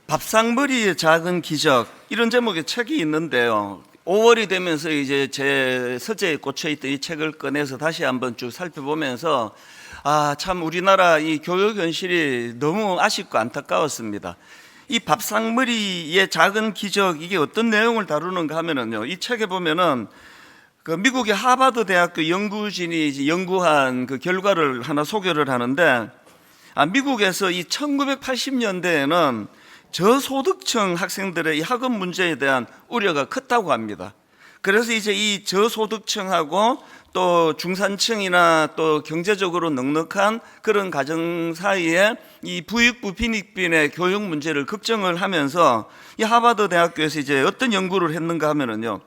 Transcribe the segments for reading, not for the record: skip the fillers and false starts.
밥상머리의 작은 기적, 이런 제목의 책이 있는데요. 5월이 되면서 이제 제 서재에 꽂혀 있던 이 책을 꺼내서 다시 한번 쭉 살펴보면서 참 우리나라 이 교육 현실이 너무 아쉽고 안타까웠습니다. 이 밥상머리의 작은 기적, 이게 어떤 내용을 다루는가 하면은요, 이 책에 보면은 그 미국의 하버드 대학교 연구진이 이제 연구한 그 결과를 하나 소개를 하는데, 미국에서 이 1980년대에는 저소득층 학생들의 이 학업 문제에 대한 우려가 컸다고 합니다. 그래서 이제 이 저소득층하고 또 중산층이나 또 경제적으로 넉넉한 그런 가정 사이에 이 부익부 빈익빈의 교육 문제를 걱정을 하면서 이 하버드 대학교에서 이제 어떤 연구를 했는가 하면은요,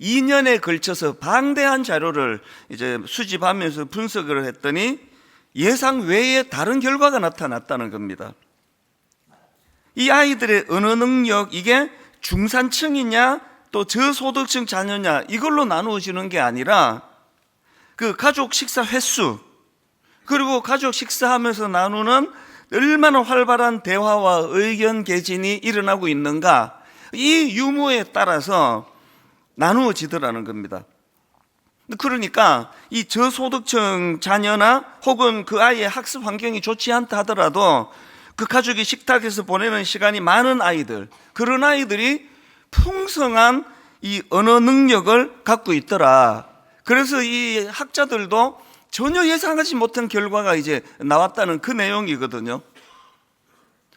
2년에 걸쳐서 방대한 자료를 이제 수집하면서 분석을 했더니 예상 외에 다른 결과가 나타났다는 겁니다. 이 아이들의 언어 능력, 이게 중산층이냐 또 저소득층 자녀냐 이걸로 나누어지는 게 아니라 그 가족 식사 횟수, 그리고 가족 식사하면서 나누는 얼마나 활발한 대화와 의견 개진이 일어나고 있는가, 이 유무에 따라서 나누어지더라는 겁니다. 그러니까 이 저소득층 자녀나 혹은 그 아이의 학습 환경이 좋지 않다 하더라도 그 가족이 식탁에서 보내는 시간이 많은 아이들, 그런 아이들이 풍성한 이 언어 능력을 갖고 있더라. 그래서 이 학자들도 전혀 예상하지 못한 결과가 이제 나왔다는 그 내용이거든요.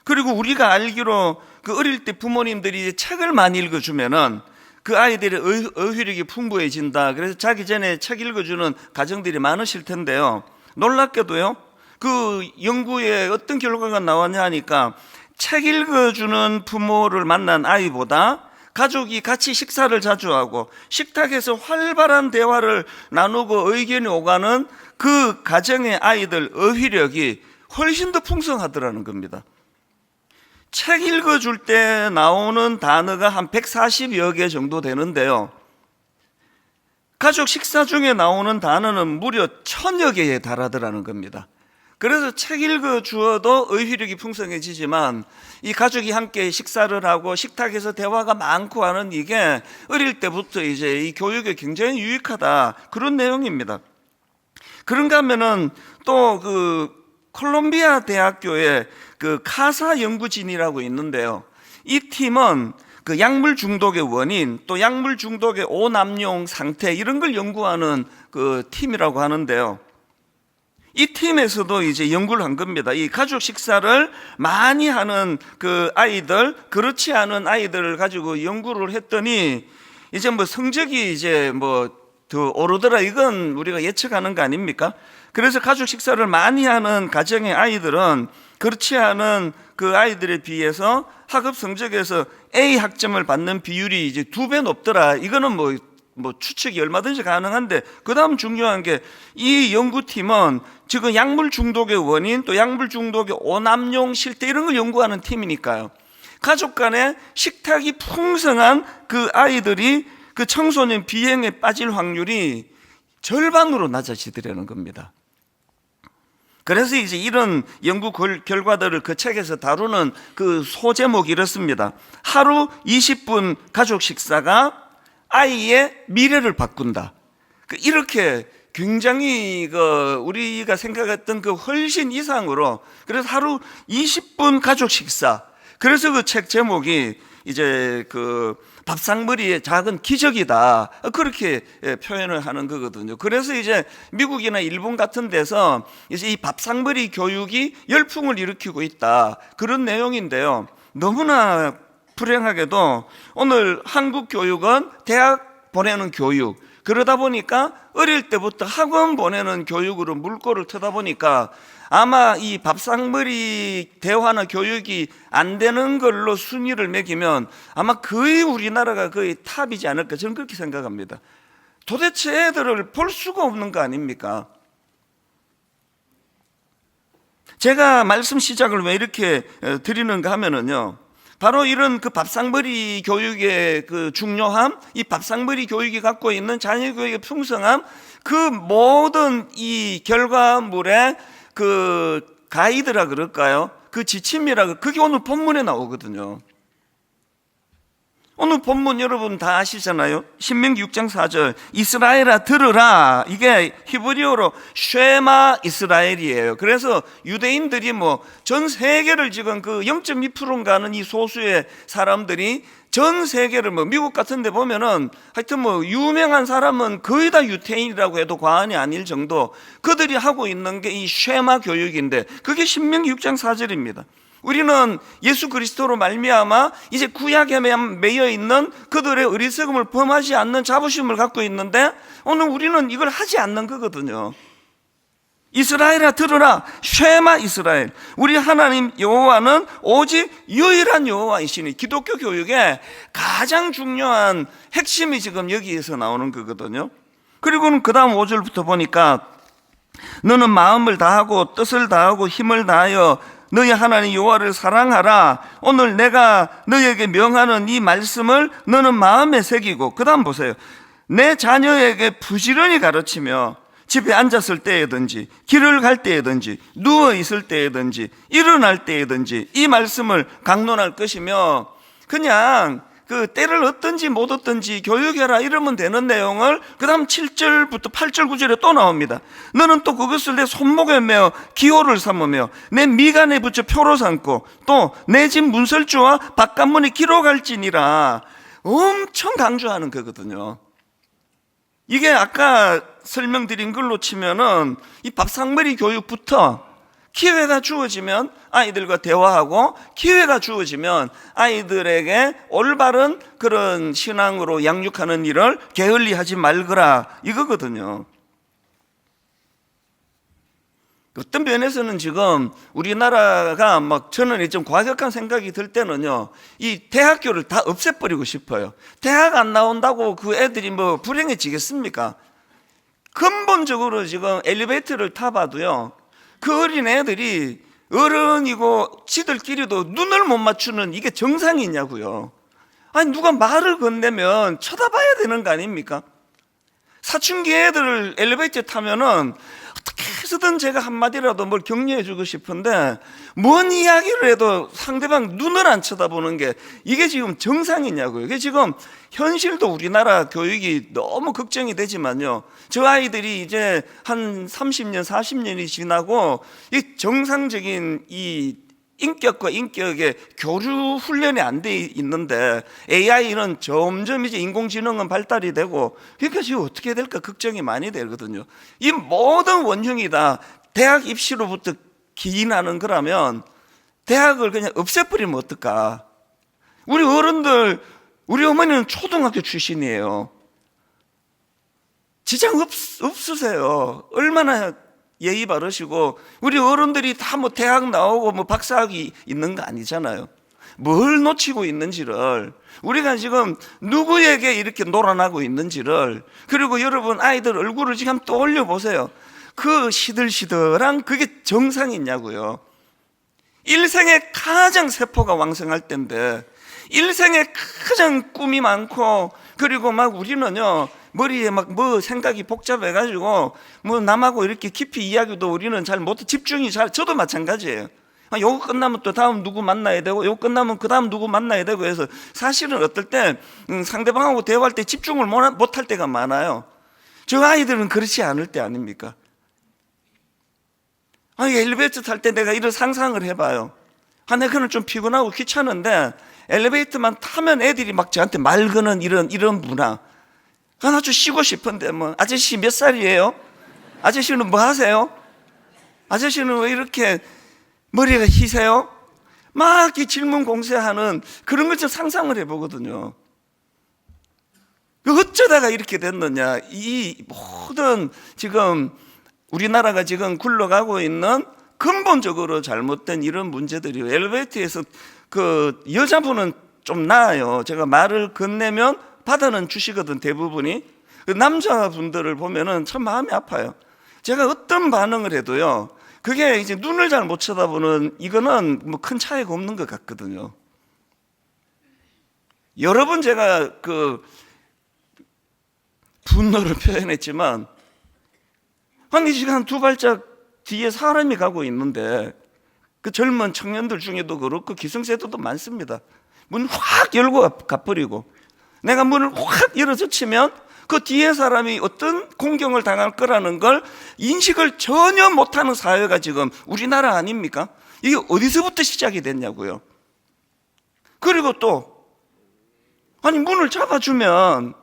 그리고 우리가 알기로 그 어릴 때 부모님들이 책을 많이 읽어주면은 그 아이들의 어휘력이 풍부해진다. 그래서 자기 전에 책 읽어주는 가정들이 많으실 텐데요. 놀랍게도요, 그 연구에 어떤 결과가 나왔냐 하니까 책 읽어주는 부모를 만난 아이보다 가족이 같이 식사를 자주 하고 식탁에서 활발한 대화를 나누고 의견이 오가는 그 가정의 아이들 어휘력이 훨씬 더 풍성하더라는 겁니다. 책 읽어줄 때 나오는 단어가 한 140여 개 정도 되는데요, 가족 식사 중에 나오는 단어는 무려 1000여 개에 달하더라는 겁니다. 그래서 책 읽어주어도 의휘력이 풍성해지지만 이 가족이 함께 식사를 하고 식탁에서 대화가 많고 하는 이게 어릴 때부터 이제 이 교육에 굉장히 유익하다, 그런 내용입니다. 그런가 하면은 또 그 콜롬비아 대학교에 그 카사 연구진이라고 있는데요, 이 팀은 그 약물 중독의 원인, 또 약물 중독의 오남용 상태, 이런 걸 연구하는 그 팀이라고 하는데요, 이 팀에서도 이제 연구를 한 겁니다. 이 가족 식사를 많이 하는 그 아이들, 그렇지 않은 아이들을 가지고 연구를 했더니 이제 뭐 성적이 이제 뭐 더 오르더라, 이건 우리가 예측하는 거 아닙니까? 그래서 가족 식사를 많이 하는 가정의 아이들은 그렇지 않은 그 아이들에 비해서 학업 성적에서 A 학점을 받는 비율이 이제 2배 높더라. 이거는 뭐 추측이 얼마든지 가능한데, 그 다음 중요한 게 이 연구팀은 지금 약물 중독의 원인, 또 약물 중독의 오남용 실태, 이런 걸 연구하는 팀이니까요, 가족 간에 식탁이 풍성한 그 아이들이 그 청소년 비행에 빠질 확률이 절반으로 낮아지더라는 겁니다. 그래서 이제 이런 연구 결과들을 그 책에서 다루는 그 소제목이 이렇습니다. 하루 20분 가족 식사가 아이의 미래를 바꾼다. 이렇게 굉장히 우리가 생각했던 그 훨씬 이상으로, 그래서 하루 20분 가족 식사. 그래서 그 책 제목이 이제 그 밥상머리의 작은 기적이다, 그렇게 표현을 하는 거거든요. 그래서 이제 미국이나 일본 같은 데서 이제 이 밥상머리 교육이 열풍을 일으키고 있다, 그런 내용인데요. 너무나 불행하게도 오늘 한국 교육은 대학 보내는 교육, 그러다 보니까 어릴 때부터 학원 보내는 교육으로 물꼬를 트다 보니까 아마 이 밥상머리 대화나 교육이 안 되는 걸로 순위를 매기면 아마 거의 우리나라가 거의 탑이지 않을까, 저는 그렇게 생각합니다. 도대체 애들을 볼 수가 없는 거 아닙니까? 제가 말씀 시작을 왜 이렇게 드리는가 하면은요, 바로 이런 그 밥상머리 교육의 그 중요함, 이 밥상머리 교육이 갖고 있는 자녀 교육의 풍성함, 그 모든 이 결과물의 그 가이드라 그럴까요? 그 지침이라고 그게 오늘 본문에 나오거든요. 오늘 본문 여러분 다 아시잖아요. 신명기 6장 4절 이스라엘아 들으라. 이게 히브리어로 쉐마 이스라엘이에요. 그래서 유대인들이 뭐 전 세계를 지금 그 0.2%인가 하는 이 소수의 사람들이 전 세계를 뭐 미국 같은 데 보면은 하여튼 뭐 유명한 사람은 거의 다 유태인이라고 해도 과언이 아닐 정도 그들이 하고 있는 게 이 쉐마 교육인데 그게 신명기 6장 4절입니다. 우리는 예수 그리스도로 말미암아 이제 구약에 매여 있는 그들의 어리석음을 범하지 않는 자부심을 갖고 있는데 오늘 우리는 이걸 하지 않는 거거든요. 이스라엘아 들으라 쉐마 이스라엘 우리 하나님 여호와는 오직 유일한 여호와이시니 기독교 교육의 가장 중요한 핵심이 지금 여기에서 나오는 거거든요. 그리고는 그 다음 5절부터 보니까 너는 마음을 다하고 뜻을 다하고 힘을 다하여 너희 하나님 여호와를 사랑하라. 오늘 내가 너희에게 명하는 이 말씀을 너는 마음에 새기고 그 다음 보세요. 내 자녀에게 부지런히 가르치며 집에 앉았을 때에든지 길을 갈 때에든지 누워 있을 때에든지 일어날 때에든지 이 말씀을 강론할 것이며 그냥 그 때를 얻든지 못 얻든지 교육해라 이러면 되는 내용을 그 다음 7절부터 8절 9절에 또 나옵니다. 너는 또 그것을 내 손목에 매어 기호를 삼으며 내 미간에 붙여 표로 삼고 또 내 집 문설주와 바깥문에 기록할지니라. 엄청 강조하는 거거든요. 이게 아까 설명드린 걸로 치면은 이 밥상머리 교육부터 기회가 주어지면 아이들과 대화하고 기회가 주어지면 아이들에게 올바른 그런 신앙으로 양육하는 일을 게을리하지 말거라 이거거든요. 어떤 면에서는 지금 우리나라가 막 저는 좀 과격한 생각이 들 때는요, 이 대학교를 다 없애버리고 싶어요. 대학 안 나온다고 그 애들이 뭐 불행해지겠습니까? 근본적으로 지금 엘리베이터를 타봐도요, 그 어린 애들이 어른이고 지들끼리도 눈을 못 맞추는 이게 정상이냐고요. 아니 누가 말을 건네면 쳐다봐야 되는 거 아닙니까? 사춘기 애들을 엘리베이터 타면은 어떻게 해서든 제가 한마디라도 뭘 격려해 주고 싶은데 뭔 이야기를 해도 상대방 눈을 안 쳐다보는 게 이게 지금 정상이냐고요. 이게 지금 현실도 우리나라 교육이 너무 걱정이 되지만요, 저 아이들이 이제 한 30년 40년이 지나고 이 정상적인 이 인격과 인격의 교류 훈련이 안 돼 있는데 AI는 점점 이제 인공지능은 발달이 되고 그러니까 지금 어떻게 될까 걱정이 많이 되거든요. 이 모든 원흉이 다 대학 입시로부터 기인하는 거라면 대학을 그냥 없애버리면 어떨까? 우리 어른들, 우리 어머니는 초등학교 출신이에요. 지장 없으세요. 얼마나 예의 바르시고 우리 어른들이 다 뭐 대학 나오고 뭐 박사학위 있는 거 아니잖아요. 뭘 놓치고 있는지를, 우리가 지금 누구에게 이렇게 놀아나고 있는지를, 그리고 여러분 아이들 얼굴을 지금 한번 떠올려 보세요. 그 시들시들한 그게 정상이냐고요. 일생에 가장 세포가 왕성할 때인데, 일생에 가장 꿈이 많고, 그리고 막 우리는요 머리에 막 뭐 생각이 복잡해가지고 뭐 남하고 이렇게 깊이 이야기도 우리는 잘 못, 집중이 잘, 저도 마찬가지예요. 요거 끝나면 또 다음 누구 만나야 되고, 요거 끝나면 그 다음 누구 만나야 되고 해서 사실은 어떨 때 상대방하고 대화할 때 집중을 못 할 때가 많아요. 저 아이들은 그렇지 않을 때 아닙니까? 엘리베이터 탈 때 내가 이런 상상을 해봐요. 내가 그는 좀 피곤하고 귀찮은데 엘리베이터만 타면 애들이 막 저한테 말 거는 이런 문화. 나 좀 쉬고 싶은데 뭐, 아저씨 몇 살이에요? 아저씨는 뭐 하세요? 아저씨는 왜 이렇게 머리가 희세요? 막 이 질문 공세하는 그런 걸 좀 상상을 해보거든요. 어쩌다가 이렇게 됐느냐. 이 모든 지금 우리나라가 지금 굴러가고 있는 근본적으로 잘못된 이런 문제들이요. 엘리베이터에서 그 여자분은 좀 나아요. 제가 말을 건네면 받아는 주시거든, 대부분이. 그 남자분들을 보면은 참 마음이 아파요. 제가 어떤 반응을 해도요, 그게 이제 눈을 잘 못 쳐다보는, 이거는 뭐 큰 차이가 없는 것 같거든요. 여러 번 제가 그 분노를 표현했지만, 아니 지금 한 두 발짝 뒤에 사람이 가고 있는데 그 젊은 청년들 중에도 그렇고 기성세대도 많습니다. 문 확 열고 가버리고, 내가 문을 확 열어젖히면 그 뒤에 사람이 어떤 공경을 당할 거라는 걸 인식을 전혀 못하는 사회가 지금 우리나라 아닙니까? 이게 어디서부터 시작이 됐냐고요. 그리고 또 아니 문을 잡아주면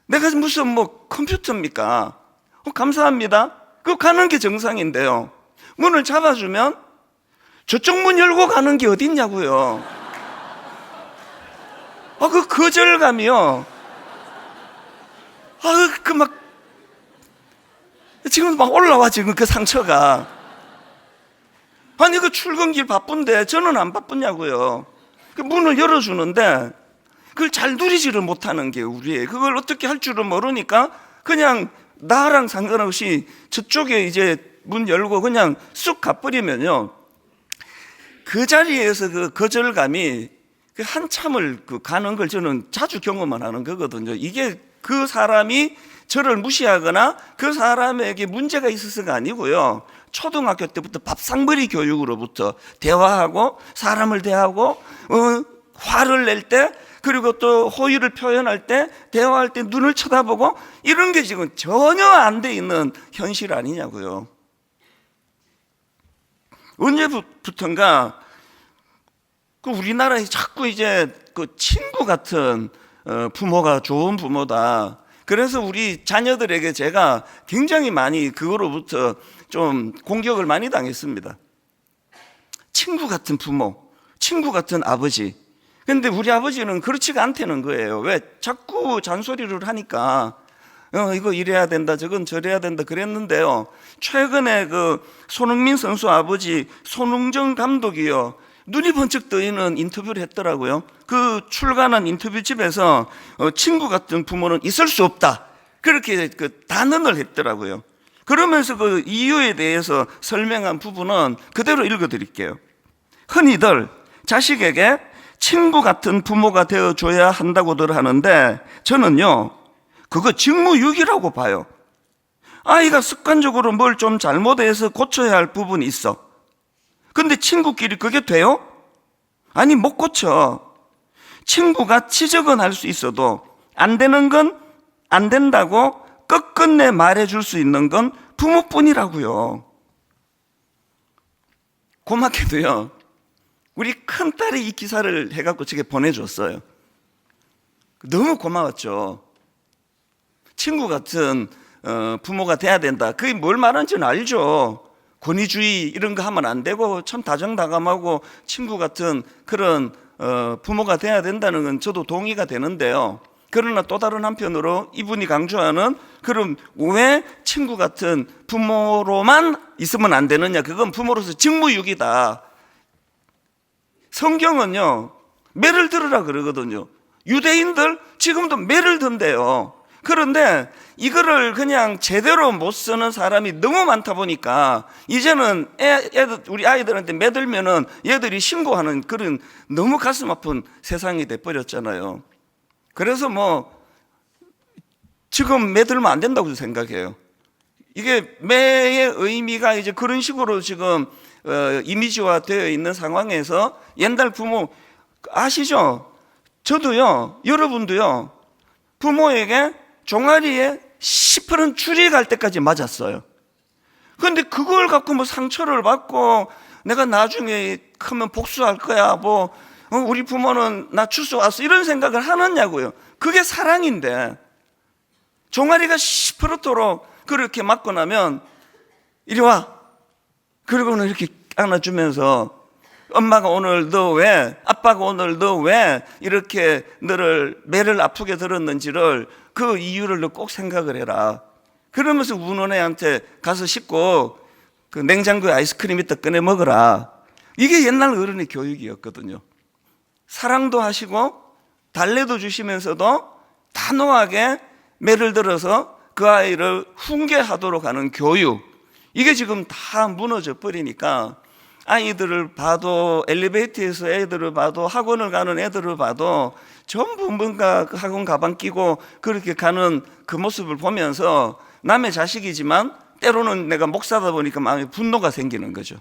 내가 무슨 뭐 컴퓨터입니까? 감사합니다. 그거 가는 게 정상인데요. 문을 잡아주면 저쪽 문 열고 가는 게 어딨냐고요. 그 거절감이요. 그 막 지금 막 올라와 지금 그 상처가. 아니 그 출근길 바쁜데 저는 안 바쁘냐고요. 그 문을 열어주는데 그걸 잘 누리지를 못하는 게 우리의, 그걸 어떻게 할 줄을 모르니까 그냥 나랑 상관없이 저쪽에 이제 문 열고 그냥 쑥 가버리면요, 그 자리에서 그 거절감이 한참을 가는 걸 저는 자주 경험을 하는 거거든요. 이게 그 사람이 저를 무시하거나 그 사람에게 문제가 있어서가 아니고요, 초등학교 때부터 밥상머리 교육으로부터 대화하고 사람을 대하고 화를 낼 때, 그리고 또 호의를 표현할 때, 대화할 때 눈을 쳐다보고, 이런 게 지금 전혀 안 돼 있는 현실 아니냐고요. 언제부턴가 그 우리나라에 자꾸 이제 그 친구 같은 부모가 좋은 부모다. 그래서 우리 자녀들에게 제가 굉장히 많이 그거로부터 좀 공격을 많이 당했습니다. 친구 같은 부모, 친구 같은 아버지. 근데 우리 아버지는 그렇지가 않다는 거예요. 왜? 자꾸 잔소리를 하니까 이거 이래야 된다, 저건 저래야 된다 그랬는데요, 최근에 그 손흥민 선수 아버지 손흥정 감독이요, 눈이 번쩍 뜨이는 인터뷰를 했더라고요. 그 출간한 인터뷰집에서 친구 같은 부모는 있을 수 없다, 그렇게 그 단언을 했더라고요. 그러면서 그 이유에 대해서 설명한 부분은 그대로 읽어드릴게요. 흔히들 자식에게 친구 같은 부모가 되어줘야 한다고들 하는데, 저는요 그거 직무유기라고 봐요. 아이가 습관적으로 뭘 좀 잘못해서 고쳐야 할 부분이 있어. 근데 친구끼리 그게 돼요? 아니 못 고쳐. 친구가 지적은 할 수 있어도 안 되는 건 안 된다고 끝끝내 말해줄 수 있는 건 부모뿐이라고요. 고맙게도요, 우리 큰딸이 이 기사를 해갖고 제게 보내줬어요. 너무 고마웠죠. 친구 같은 부모가 돼야 된다. 그게 뭘 말하는지는 알죠. 권위주의 이런 거 하면 안 되고 참 다정다감하고 친구 같은 그런 부모가 돼야 된다는 건 저도 동의가 되는데요. 그러나 또 다른 한편으로 이분이 강조하는 그럼 왜 친구 같은 부모로만 있으면 안 되느냐, 그건 부모로서 직무유기다. 성경은요 매를 들으라 그러거든요. 유대인들 지금도 매를 든대요. 그런데 이거를 그냥 제대로 못 쓰는 사람이 너무 많다 보니까 이제는 우리 아이들한테 매들면은 얘들이 신고하는 그런 너무 가슴 아픈 세상이 돼버렸잖아요. 그래서 뭐 지금 매들면 안 된다고 생각해요. 이게 매의 의미가 이제 그런 식으로 지금 이미지화 되어 있는 상황에서 옛날 부모 아시죠? 저도요, 여러분도요, 부모에게 종아리에 시퍼런 줄이 갈 때까지 맞았어요. 그런데 그걸 갖고 뭐 상처를 받고 내가 나중에 크면 복수할 거야, 뭐 우리 부모는 나 출소 왔어, 이런 생각을 하느냐고요. 그게 사랑인데, 종아리가 시퍼렇도록 그렇게 맞고 나면 이리 와, 그러고는 이렇게 안아주면서 엄마가 오늘 너 왜, 아빠가 오늘 너 왜 이렇게 너를 매를 아프게 들었는지를 그 이유를 너 꼭 생각을 해라. 그러면서 우는 애한테 가서 씻고 그 냉장고에 아이스크림 있다 꺼내 먹어라. 이게 옛날 어른의 교육이었거든요. 사랑도 하시고 달래도 주시면서도 단호하게 매를 들어서 그 아이를 훈계하도록 하는 교육, 이게 지금 다 무너져 버리니까 아이들을 봐도, 엘리베이터에서 애들을 봐도, 학원을 가는 애들을 봐도 전부 뭔가 학원 가방 끼고 그렇게 가는 그 모습을 보면서 남의 자식이지만 때로는 내가 목사다 보니까 마음에 분노가 생기는 거죠.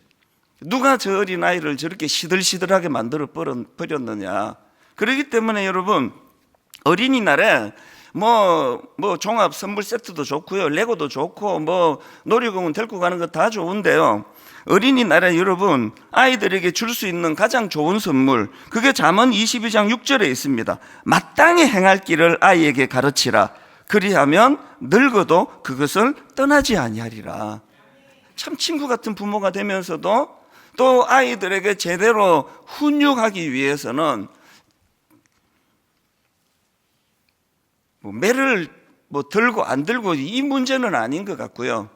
누가 저 어린아이를 저렇게 시들시들하게 만들어 버렸느냐. 그렇기 때문에 여러분, 어린이날에 뭐 종합 선물 세트도 좋고요, 레고도 좋고, 뭐 놀이공원 데리고 가는 거 다 좋은데요, 어린이날에 여러분 아이들에게 줄 수 있는 가장 좋은 선물, 그게 잠언 22장 6절에 있습니다. 마땅히 행할 길을 아이에게 가르치라. 그리하면 늙어도 그것을 떠나지 아니하리라. 참 친구 같은 부모가 되면서도 또 아이들에게 제대로 훈육하기 위해서는 매를 들고 안 들고 이 문제는 아닌 것 같고요,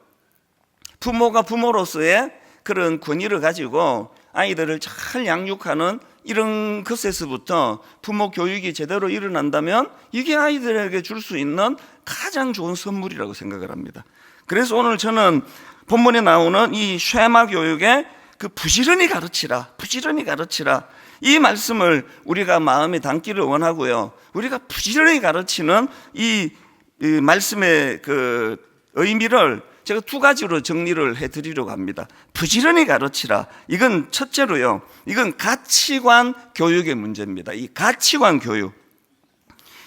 부모가 부모로서의 그런 권위를 가지고 아이들을 잘 양육하는 이런 것에서부터 부모 교육이 제대로 일어난다면 이게 아이들에게 줄 수 있는 가장 좋은 선물이라고 생각을 합니다. 그래서 오늘 저는 본문에 나오는 이 쉐마 교육의 그 부지런히 가르치라, 부지런히 가르치라, 이 말씀을 우리가 마음에 담기를 원하고요, 우리가 부지런히 가르치는 이 말씀의 그 의미를 제가 두 가지로 정리를 해드리려고 합니다. 부지런히 가르치라, 이건 첫째로요, 이건 가치관 교육의 문제입니다. 이 가치관 교육,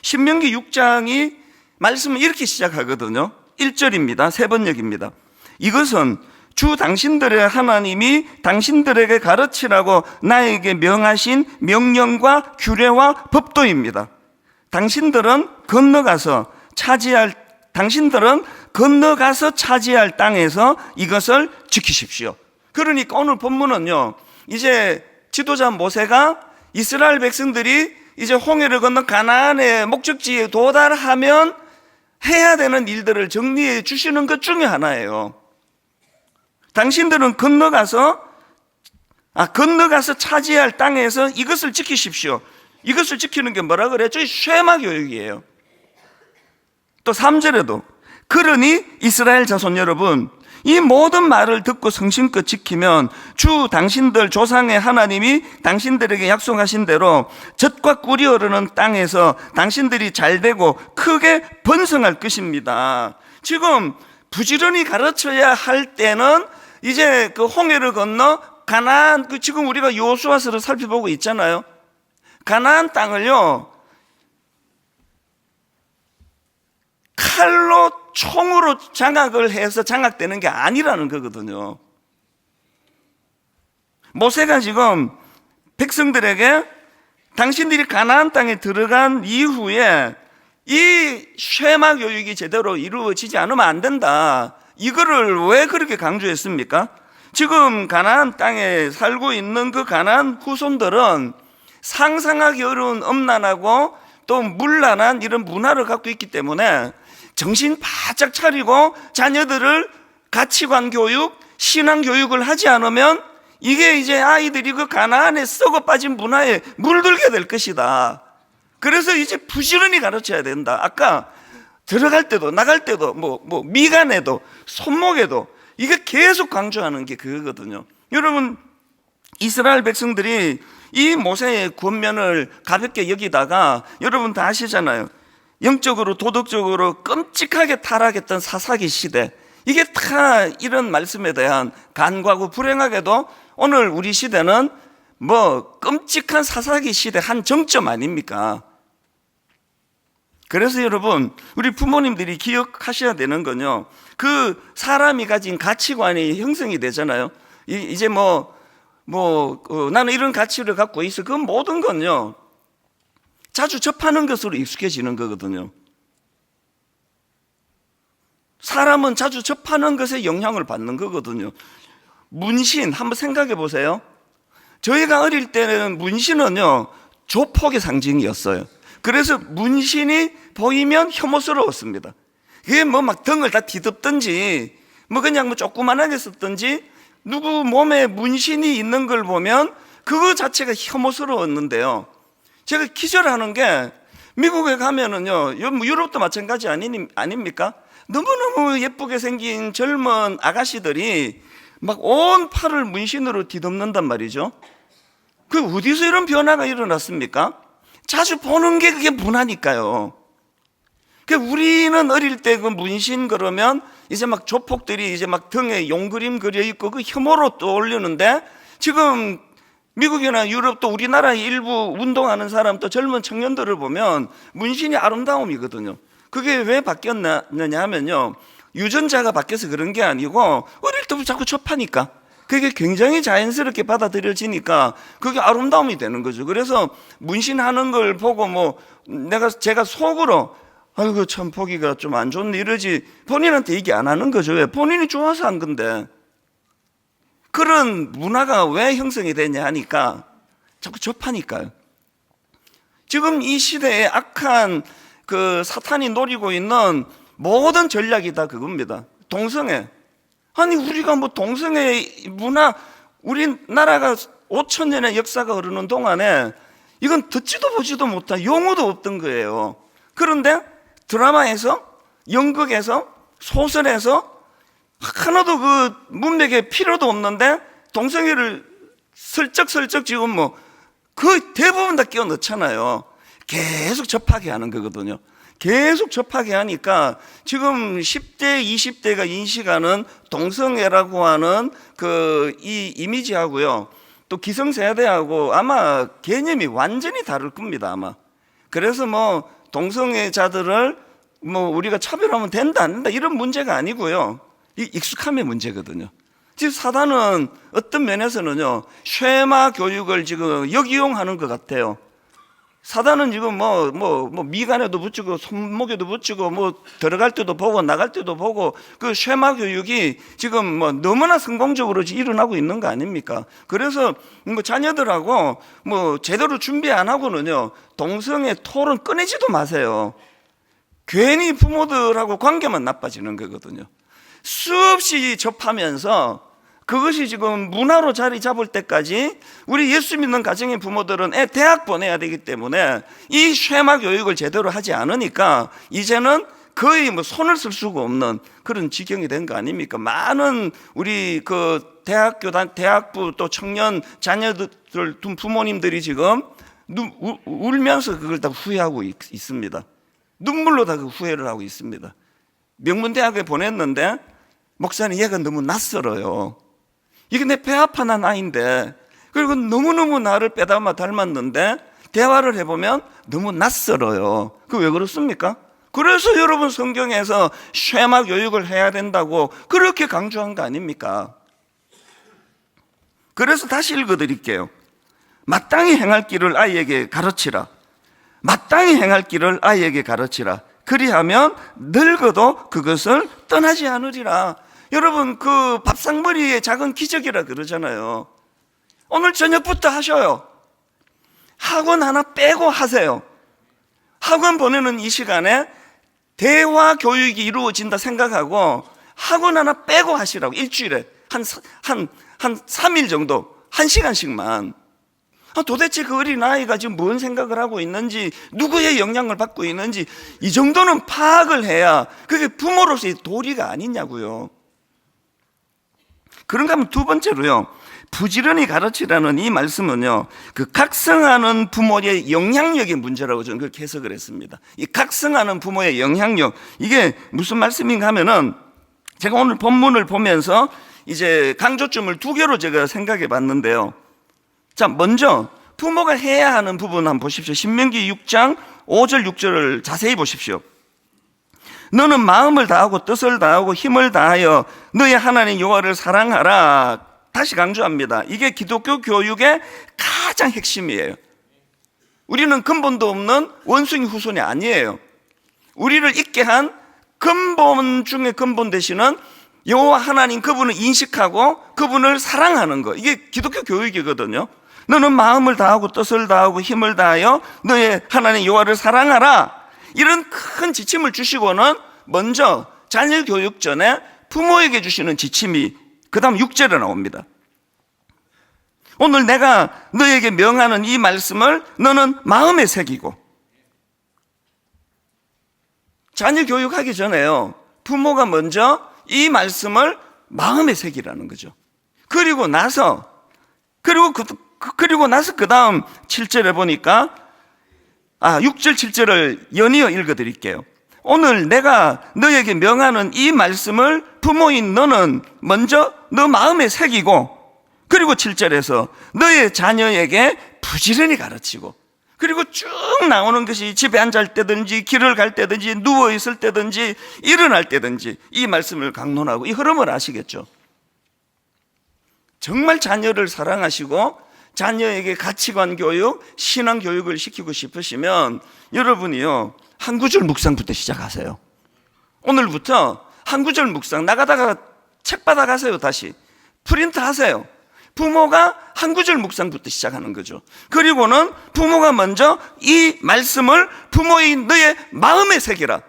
신명기 6장이 말씀을 이렇게 시작하거든요. 1절입니다. 세 번역입니다. 이것은 주 당신들의 하나님이 당신들에게 가르치라고 나에게 명하신 명령과 규례와 법도입니다. 당신들은 건너가서 차지할 땅에서 이것을 지키십시오. 그러니까 오늘 본문은요, 이제 지도자 모세가 이스라엘 백성들이 이제 홍해를 건너 가나안의 목적지에 도달하면 해야 되는 일들을 정리해 주시는 것 중에 하나예요. 당신들은 건너가서 차지할 땅에서 이것을 지키십시오. 이것을 지키는 게 뭐라 그랬죠? 쉐마 교육이에요. 또 3절에도 그러니 이스라엘 자손 여러분, 이 모든 말을 듣고 성심껏 지키면 주 당신들 조상의 하나님이 당신들에게 약속하신 대로 젖과 꿀이 흐르는 땅에서 당신들이 잘되고 크게 번성할 것입니다. 지금 부지런히 가르쳐야 할 때는 이제 그 홍해를 건너 가나안, 지금 우리가 여호수아서를 살펴보고 있잖아요. 가나안 땅을요, 칼로 총으로 장악을 해서 장악되는 게 아니라는 거거든요. 모세가 지금 백성들에게 당신들이 가나안 땅에 들어간 이후에 이 쉐마 교육이 제대로 이루어지지 않으면 안 된다, 이거를 왜 그렇게 강조했습니까? 지금 가나안 땅에 살고 있는 그 가나안 후손들은 상상하기 어려운 엄난하고 또 문란한 이런 문화를 갖고 있기 때문에 정신 바짝 차리고 자녀들을 가치관 교육, 신앙 교육을 하지 않으면 이게 이제 아이들이 그 가나안에 썩어 빠진 문화에 물들게 될 것이다. 그래서 이제 부지런히 가르쳐야 된다. 아까 들어갈 때도 나갈 때도 미간에도 손목에도 이게 계속 강조하는 게 그거거든요. 여러분, 이스라엘 백성들이 이 모세의 권면을 가볍게 여기다가 여러분 다 아시잖아요. 영적으로 도덕적으로 끔찍하게 타락했던 사사기 시대, 이게 다 이런 말씀에 대한 간과고, 불행하게도 오늘 우리 시대는 끔찍한 사사기 시대 한 정점 아닙니까? 그래서 여러분, 우리 부모님들이 기억하셔야 되는 건요, 그 사람이 가진 가치관이 형성이 되잖아요. 이제 나는 이런 가치를 갖고 있어. 그 모든 건요, 자주 접하는 것으로 익숙해지는 거거든요. 사람은 자주 접하는 것에 영향을 받는 거거든요. 문신 한번 생각해 보세요. 저희가 어릴 때는 문신은요, 조폭의 상징이었어요. 그래서 문신이 보이면 혐오스러웠습니다. 그게 막 등을 다 뒤덮든지 그냥 조그만하게 썼든지, 누구 몸에 문신이 있는 걸 보면 그거 자체가 혐오스러웠는데요, 제가 기절하는 게 미국에 가면은요, 유럽도 마찬가지 아닙니까? 너무너무 예쁘게 생긴 젊은 아가씨들이 막 온 팔을 문신으로 뒤덮는단 말이죠. 그 어디서 이런 변화가 일어났습니까? 자주 보는 게 그게 문화니까요. 우리는 어릴 때 그 문신 그러면 이제 막 조폭들이 이제 막 등에 용그림 그려 있고 그 혐오로 떠올리는데, 지금 미국이나 유럽 또 우리나라의 일부 운동하는 사람 또 젊은 청년들을 보면 문신이 아름다움이거든요. 그게 왜 바뀌었느냐 하면요, 유전자가 바뀌어서 그런 게 아니고 어릴 때부터 자꾸 접하니까 그게 굉장히 자연스럽게 받아들여지니까 그게 아름다움이 되는 거죠. 그래서 문신하는 걸 보고 뭐 제가 속으로 아이고 참 보기가 좀 안 좋네 이러지 본인한테 얘기 안 하는 거죠. 왜? 본인이 좋아서 한 건데. 그런 문화가 왜 형성이 되냐 하니까 자꾸 접하니까요. 지금 이 시대에 악한 그 사탄이 노리고 있는 모든 전략이 다 그겁니다. 동성애. 아니 우리가 뭐 동성애 문화, 우리나라가 5천 년의 역사가 흐르는 동안에 이건 듣지도 보지도 못한 용어도 없던 거예요. 그런데 드라마에서, 연극에서, 소설에서 하나도 그 문맥에 필요도 없는데 동성애를 슬쩍슬쩍 지금 뭐 그 대부분 다 끼워 넣잖아요. 계속 접하게 하는 거거든요. 계속 접하게 하니까 지금 10대, 20대가 인식하는 동성애라고 하는 그 이 이미지하고요, 또 기성세대하고 아마 개념이 완전히 다를 겁니다, 아마. 그래서 뭐 동성애자들을 뭐 우리가 차별하면 된다, 안 된다 이런 문제가 아니고요. 이 익숙함의 문제거든요. 지금 사단은 어떤 면에서는요, 쉐마 교육을 지금 역이용하는 것 같아요. 사단은 지금 뭐 미간에도 붙이고 손목에도 붙이고 뭐 들어갈 때도 보고 나갈 때도 보고 그 쉐마 교육이 지금 뭐 너무나 성공적으로 일어나고 있는 거 아닙니까? 그래서 뭐 자녀들하고 뭐 제대로 준비 안 하고는요, 동성애 토론 꺼내지도 마세요. 괜히 부모들하고 관계만 나빠지는 거거든요. 수없이 접하면서 그것이 지금 문화로 자리 잡을 때까지 우리 예수 믿는 가정의 부모들은 애 대학 보내야 되기 때문에 이 쉐마 교육을 제대로 하지 않으니까 이제는 거의 뭐 손을 쓸 수가 없는 그런 지경이 된 거 아닙니까? 많은 우리 그 대학부 또 청년 자녀들 둔 부모님들이 지금 울면서 그걸 다 후회하고 있습니다. 눈물로 다 그 후회를 하고 있습니다. 명문대학에 보냈는데 목사님 얘가 너무 낯설어요. 이게 내 배 아파 난 아이인데, 그리고 너무너무 나를 빼닮아 닮았는데 대화를 해보면 너무 낯설어요. 그 왜 그렇습니까? 그래서 여러분 성경에서 쉐마 교육을 해야 된다고 그렇게 강조한 거 아닙니까? 그래서 다시 읽어드릴게요. 마땅히 행할 길을 아이에게 가르치라. 마땅히 행할 길을 아이에게 가르치라. 그리하면 늙어도 그것을 떠나지 않으리라. 여러분 그 밥상머리의 작은 기적이라 그러잖아요. 오늘 저녁부터 하셔요. 학원 하나 빼고 하세요. 학원 보내는 이 시간에 대화 교육이 이루어진다 생각하고 학원 하나 빼고 하시라고. 일주일에 한 3일 정도 1시간씩만. 도대체 그 어린아이가 지금 뭔 생각을 하고 있는지, 누구의 영향을 받고 있는지 이 정도는 파악을 해야 그게 부모로서의 도리가 아니냐고요. 그런가 하면 두 번째로요, 부지런히 가르치라는 이 말씀은요, 그 각성하는 부모의 영향력의 문제라고 저는 그렇게 해석을 했습니다. 이 각성하는 부모의 영향력, 이게 무슨 말씀인가 하면은 제가 오늘 본문을 보면서 이제 강조점을 두 개로 제가 생각해 봤는데요. 자, 먼저 부모가 해야 하는 부분 한번 보십시오. 신명기 6장 5절 6절을 자세히 보십시오. 너는 마음을 다하고 뜻을 다하고 힘을 다하여 너의 하나님 여호와를 사랑하라. 다시 강조합니다. 이게 기독교 교육의 가장 핵심이에요. 우리는 근본도 없는 원숭이 후손이 아니에요. 우리를 있게 한 근본 중에 근본 되시는 여호와 하나님, 그분을 인식하고 그분을 사랑하는 거, 이게 기독교 교육이거든요. 너는 마음을 다하고 뜻을 다하고 힘을 다하여 너의 하나님 여호와를 사랑하라. 이런 큰 지침을 주시고는 먼저 자녀 교육 전에 부모에게 주시는 지침이 그 다음 6절에 나옵니다. 오늘 내가 너에게 명하는 이 말씀을 너는 마음에 새기고. 자녀 교육하기 전에요, 부모가 먼저 이 말씀을 마음에 새기라는 거죠. 그리고 나서 그 다음 7절에 보니까 6절 7절을 연이어 읽어드릴게요. 오늘 내가 너에게 명하는 이 말씀을 부모인 너는 먼저 너 마음에 새기고 그리고 7절에서 너의 자녀에게 부지런히 가르치고, 그리고 쭉 나오는 것이 집에 앉을 때든지 길을 갈 때든지 누워 있을 때든지 일어날 때든지 이 말씀을 강론하고, 이 흐름을 아시겠죠? 정말 자녀를 사랑하시고 자녀에게 가치관 교육, 신앙 교육을 시키고 싶으시면 여러분이요, 한 구절 묵상부터 시작하세요. 오늘부터 한 구절 묵상, 나가다가 책 받아가세요. 다시 프린트 하세요. 부모가 한 구절 묵상부터 시작하는 거죠. 그리고는 부모가 먼저 이 말씀을 부모의 너의 마음에 새기라.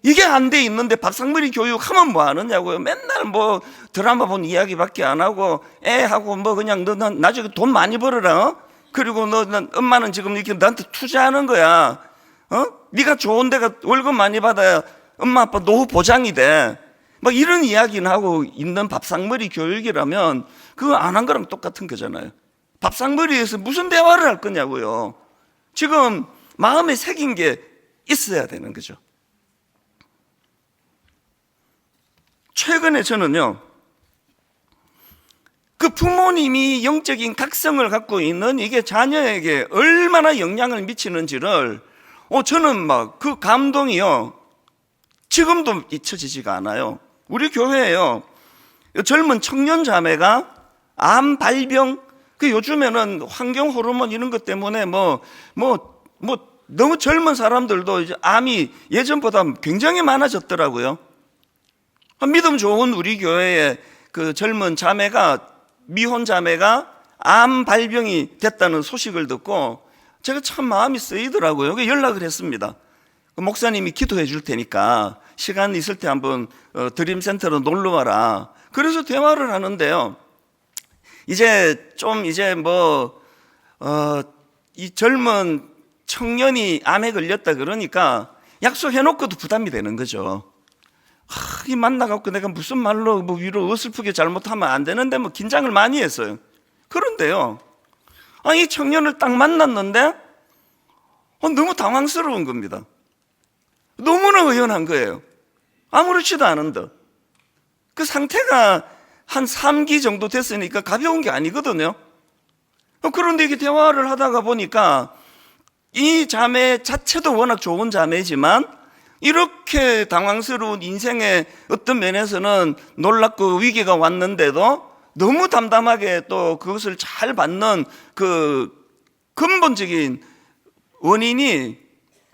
이게 안 돼 있는데 밥상머리 교육하면 뭐 하느냐고요. 맨날 뭐 드라마 본 이야기밖에 안 하고 애하고 뭐 그냥 너 나중에 돈 많이 벌어라. 그리고 너 엄마는 지금 이렇게 나한테 투자하는 거야. 네가 좋은 데가 월급 많이 받아야 엄마 아빠 노후 보장이 돼. 막 이런 이야기는 하고 있는 밥상머리 교육이라면 그거 안 한 거랑 똑같은 거잖아요. 밥상머리에서 무슨 대화를 할 거냐고요. 지금 마음에 새긴 게 있어야 되는 거죠. 최근에 저는요, 그 부모님이 영적인 각성을 갖고 있는 이게 자녀에게 얼마나 영향을 미치는지를 저는 막 그 감동이요, 지금도 잊혀지지가 않아요. 우리 교회에요, 젊은 청년 자매가 암 발병, 그 요즘에는 환경 호르몬 이런 것 때문에 너무 젊은 사람들도 이제 암이 예전보다 굉장히 많아졌더라고요. 믿음 좋은 우리 교회에 그 젊은 자매가, 미혼 자매가 암 발병이 됐다는 소식을 듣고 제가 참 마음이 쓰이더라고요. 연락을 했습니다. 목사님이 기도해 줄 테니까 시간 있을 때 한번 드림센터로 놀러 와라. 그래서 대화를 하는데요, 이 젊은 청년이 암에 걸렸다 그러니까 약속해 놓고도 부담이 되는 거죠. 이 만나갖고 내가 무슨 말로 위로 어설프게 잘못하면 안 되는데 긴장을 많이 했어요. 그런데요, 이 청년을 딱 만났는데 너무 당황스러운 겁니다. 너무나 의연한 거예요. 아무렇지도 않은 듯. 그 상태가 한 3기 정도 됐으니까 가벼운 게 아니거든요. 그런데 이게 대화를 하다가 보니까 이 자매 자체도 워낙 좋은 자매지만 이렇게 당황스러운 인생의 어떤 면에서는 놀랍고 위기가 왔는데도 너무 담담하게 또 그것을 잘 받는 그 근본적인 원인이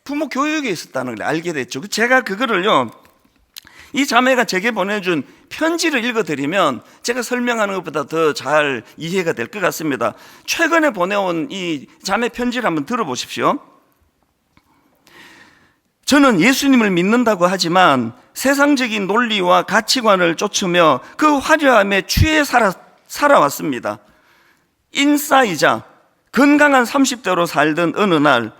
부모 교육에 있었다는 걸 알게 됐죠. 제가 그거를요, 이 자매가 제게 보내준 편지를 읽어드리면 제가 설명하는 것보다 더 잘 이해가 될 것 같습니다. 최근에 보내온 이 자매 편지를 한번 들어보십시오. 저는 예수님을 믿는다고 하지만 세상적인 논리와 가치관을 쫓으며 그 화려함에 취해 살아왔습니다. 인싸이자 건강한 30대로 살던 어느 날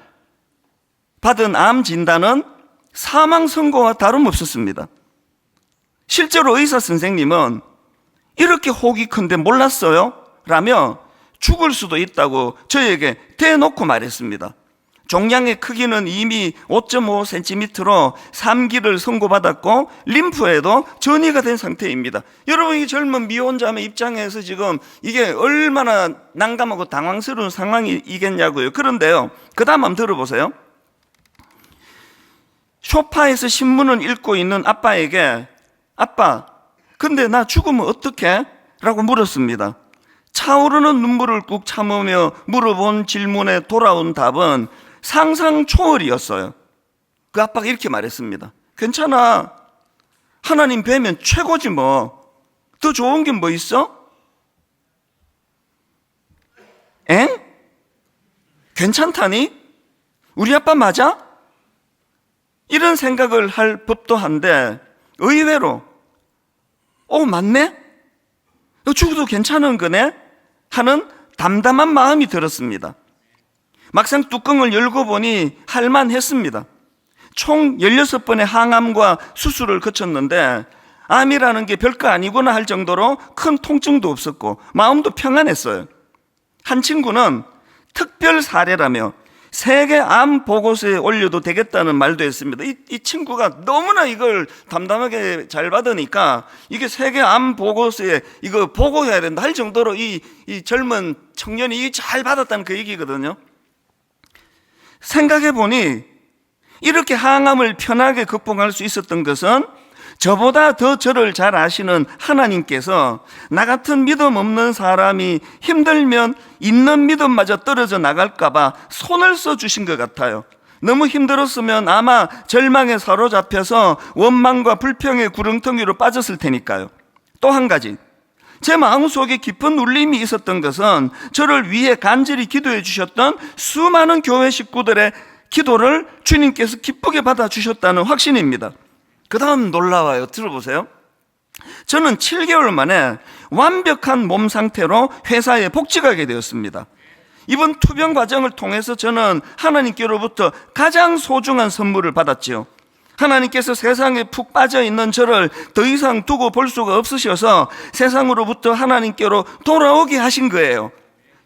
받은 암 진단은 사망 선고와 다름없었습니다. 실제로 의사 선생님은 이렇게 혹이 큰데 몰랐어요? 라며 죽을 수도 있다고 저에게 대놓고 말했습니다. 종양의 크기는 이미 5.5cm로 3기를 선고받았고 림프에도 전이가 된 상태입니다. 여러분, 이 젊은 미혼자의 입장에서 지금 이게 얼마나 난감하고 당황스러운 상황이겠냐고요. 그런데요, 그 다음 한번 들어보세요. 소파에서 신문을 읽고 있는 아빠에게 아빠, 근데 나 죽으면 어떡해? 라고 물었습니다. 차오르는 눈물을 꾹 참으며 물어본 질문에 돌아온 답은 상상 초월이었어요. 그 아빠가 이렇게 말했습니다. 괜찮아. 하나님 뵈면 최고지 뭐. 더 좋은 게 뭐 있어? 엥? 괜찮다니? 우리 아빠 맞아? 이런 생각을 할 법도 한데 의외로 맞네? 죽어도 괜찮은 거네? 하는 담담한 마음이 들었습니다. 막상 뚜껑을 열고 보니 할만했습니다. 총 16번의 항암과 수술을 거쳤는데 암이라는 게 별거 아니구나 할 정도로 큰 통증도 없었고 마음도 평안했어요. 한 친구는 특별 사례라며 세계 암 보고서에 올려도 되겠다는 말도 했습니다. 이 친구가 너무나 이걸 담담하게 잘 받으니까 이게 세계 암 보고서에 이거 보고해야 된다 할 정도로 이 젊은 청년이 잘 받았다는 그 얘기거든요. 생각해 보니 이렇게 항암을 편하게 극복할 수 있었던 것은 저보다 더 저를 잘 아시는 하나님께서 나 같은 믿음 없는 사람이 힘들면 있는 믿음마저 떨어져 나갈까봐 손을 써주신 것 같아요. 너무 힘들었으면 아마 절망에 사로잡혀서 원망과 불평의 구렁텅이로 빠졌을 테니까요. 또 한 가지, 제 마음속에 깊은 울림이 있었던 것은 저를 위해 간절히 기도해 주셨던 수많은 교회 식구들의 기도를 주님께서 기쁘게 받아주셨다는 확신입니다. 그 다음 놀라워요. 들어보세요. 저는 7개월 만에 완벽한 몸 상태로 회사에 복직하게 되었습니다. 이번 투병 과정을 통해서 저는 하나님께로부터 가장 소중한 선물을 받았지요. 하나님께서 세상에 푹 빠져 있는 저를 더 이상 두고 볼 수가 없으셔서 세상으로부터 하나님께로 돌아오게 하신 거예요.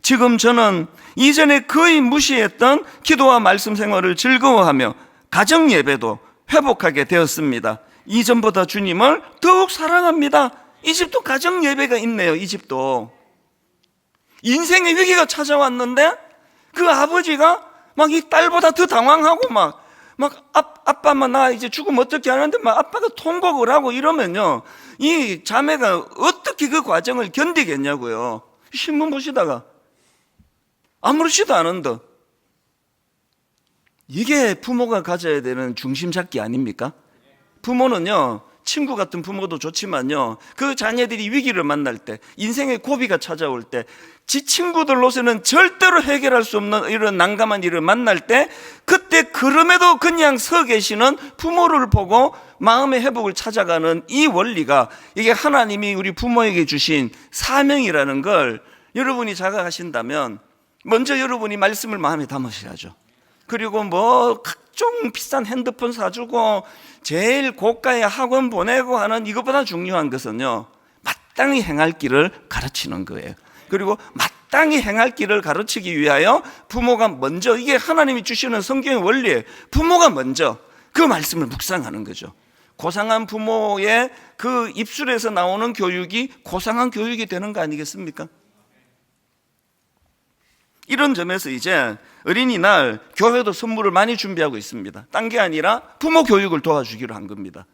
지금 저는 이전에 거의 무시했던 기도와 말씀 생활을 즐거워하며 가정 예배도 회복하게 되었습니다. 이전보다 주님을 더욱 사랑합니다. 이 집도 가정 예배가 있네요. 이 집도 인생의 위기가 찾아왔는데 그 아버지가 막 이 딸보다 더 당황하고 막 아빠만 나 이제 죽으면 어떻게 하는데 막 아빠가 통곡을 하고 이러면요, 이 자매가 어떻게 그 과정을 견디겠냐고요. 신문 보시다가 아무렇지도 않은데. 이게 부모가 가져야 되는 중심 잡기 아닙니까? 부모는요, 친구 같은 부모도 좋지만요, 그 자녀들이 위기를 만날 때, 인생의 고비가 찾아올 때, 지 친구들로서는 절대로 해결할 수 없는 이런 난감한 일을 만날 때, 그때 그럼에도 그냥 서 계시는 부모를 보고 마음의 회복을 찾아가는 이 원리가, 이게 하나님이 우리 부모에게 주신 사명이라는 걸 여러분이 자각하신다면 먼저 여러분이 말씀을 마음에 담으셔야죠. 그리고 뭐 각종 비싼 핸드폰 사주고 제일 고가의 학원 보내고 하는 이것보다 중요한 것은요, 마땅히 행할 길을 가르치는 거예요. 그리고 마땅히 행할 길을 가르치기 위하여 부모가 먼저, 이게 하나님이 주시는 성경의 원리예요. 부모가 먼저 그 말씀을 묵상하는 거죠. 고상한 부모의 그 입술에서 나오는 교육이 고상한 교육이 되는 거 아니겠습니까? 이런 점에서 이제 어린이날 교회도 선물을 많이 준비하고 있습니다. 딴 게 아니라 부모 교육을 도와주기로 한 겁니다.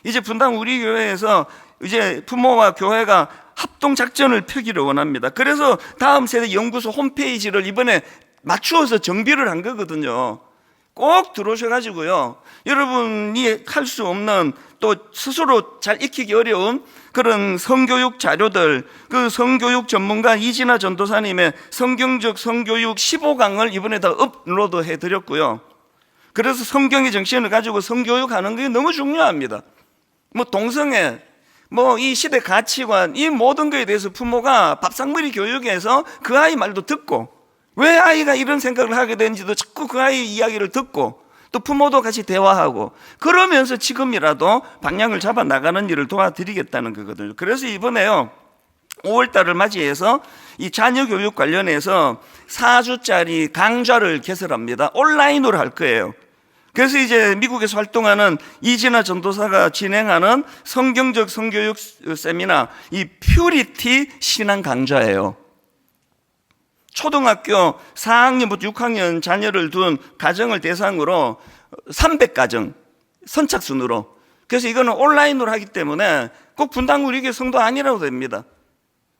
이제 분당 우리 교회에서 이제 부모와 교회가 합동작전을 펴기를 원합니다. 그래서 다음 세대 연구소 홈페이지를 이번에 맞추어서 정비를 한 거거든요. 꼭 들어오셔가지고요, 여러분이 할 수 없는, 또 스스로 잘 익히기 어려운 그런 성교육 자료들, 그 성교육 전문가 이진아 전도사님의 성경적 성교육 15강을 이번에 다 업로드 해드렸고요. 그래서 성경의 정신을 가지고 성교육하는 게 너무 중요합니다. 뭐 동성애, 뭐 이 시대 가치관, 이 모든 것에 대해서 부모가 밥상머리 교육에서 그 아이 말도 듣고, 왜 아이가 이런 생각을 하게 되는지도 자꾸 그 아이 이야기를 듣고, 또 부모도 같이 대화하고, 그러면서 지금이라도 방향을 잡아 나가는 일을 도와드리겠다는 거거든요. 그래서 이번에요, 5월달을 맞이해서 이 자녀 교육 관련해서 4주짜리 강좌를 개설합니다. 온라인으로 할 거예요. 그래서 이제 미국에서 활동하는 이진아 전도사가 진행하는 성경적 성교육 세미나, 이 퓨리티 신앙 강좌예요. 초등학교 4학년부터 6학년 자녀를 둔 가정을 대상으로 300가정 선착순으로. 그래서 이거는 온라인으로 하기 때문에 꼭 분당 우리 교회 성도 아니라도 됩니다.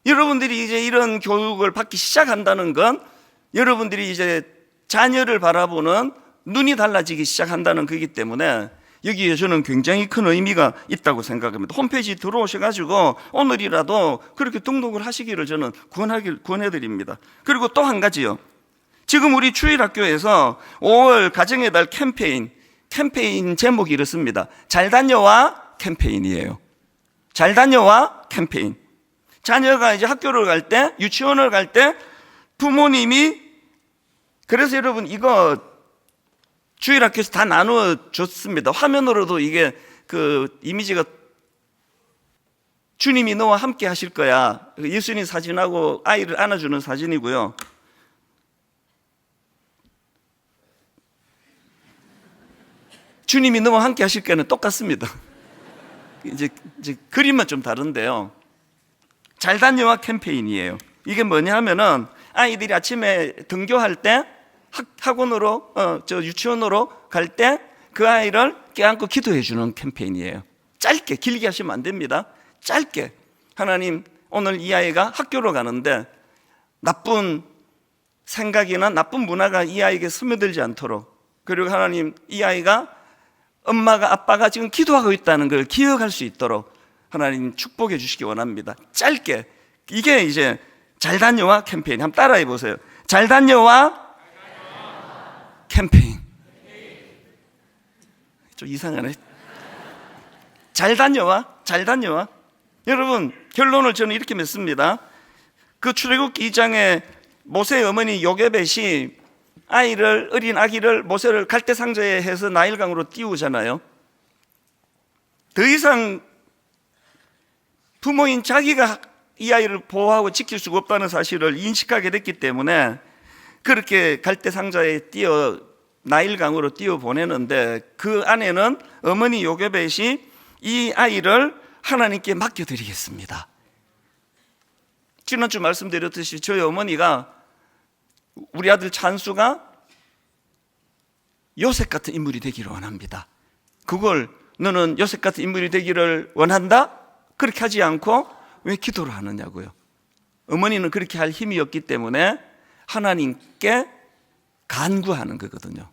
여러분들이 이제 이런 교육을 받기 시작한다는 건 여러분들이 이제 자녀를 바라보는 눈이 달라지기 시작한다는 거기 때문에 여기에 저는 굉장히 큰 의미가 있다고 생각합니다. 홈페이지 들어오셔가지고 오늘이라도 그렇게 등록을 하시기를 저는 권해드립니다. 그리고 또 한 가지요. 지금 우리 주일학교에서 5월 가정의 달 캠페인 제목이 이렇습니다. 잘 다녀와 캠페인이에요. 잘 다녀와 캠페인. 자녀가 이제 학교를 갈 때, 유치원을 갈 때 부모님이, 그래서 여러분 이거 주일학교에서 다 나누어 줬습니다. 화면으로도 이게 그 이미지가 주님이 너와 함께 하실 거야. 예수님 사진하고 아이를 안아주는 사진이고요. 주님이 너와 함께 하실 거는 똑같습니다. 이제 그림은 좀 다른데요. 잘단 여와 캠페인이에요. 이게 뭐냐 하면은 아이들이 아침에 등교할 때 학원으로 유치원으로 갈 때 그 아이를 껴안고 기도해 주는 캠페인이에요. 짧게, 길게 하시면 안 됩니다. 짧게. 하나님, 오늘 이 아이가 학교로 가는데 나쁜 생각이나 나쁜 문화가 이 아이에게 스며들지 않도록, 그리고 하나님, 이 아이가 엄마가 아빠가 지금 기도하고 있다는 걸 기억할 수 있도록 하나님 축복해 주시기 원합니다. 짧게. 이게 이제 잘단 여와 캠페인. 한번 따라해 보세요. 잘단 여와 캠페인. 좀 이상하네. 잘단 여와. 여러분, 결론을 저는 이렇게 맺습니다. 그 출애굽기 2장에 모세의 어머니 요게벳이 어린 아기를 모세를 갈대 상자에 해서 나일강으로 띄우잖아요. 더 이상 부모인 자기가 이 아이를 보호하고 지킬 수가 없다는 사실을 인식하게 됐기 때문에 그렇게 갈대 상자에 나일강으로 띄워 보내는데, 그 안에는 어머니 요게벳이 이 아이를 하나님께 맡겨드리겠습니다. 지난주 말씀드렸듯이 저희 어머니가 우리 아들 찬수가 요셉 같은 인물이 되기를 원합니다. 그걸 너는 요셉 같은 인물이 되기를 원한다? 그렇게 하지 않고 왜 기도를 하느냐고요. 어머니는 그렇게 할 힘이 없기 때문에 하나님께 간구하는 거거든요.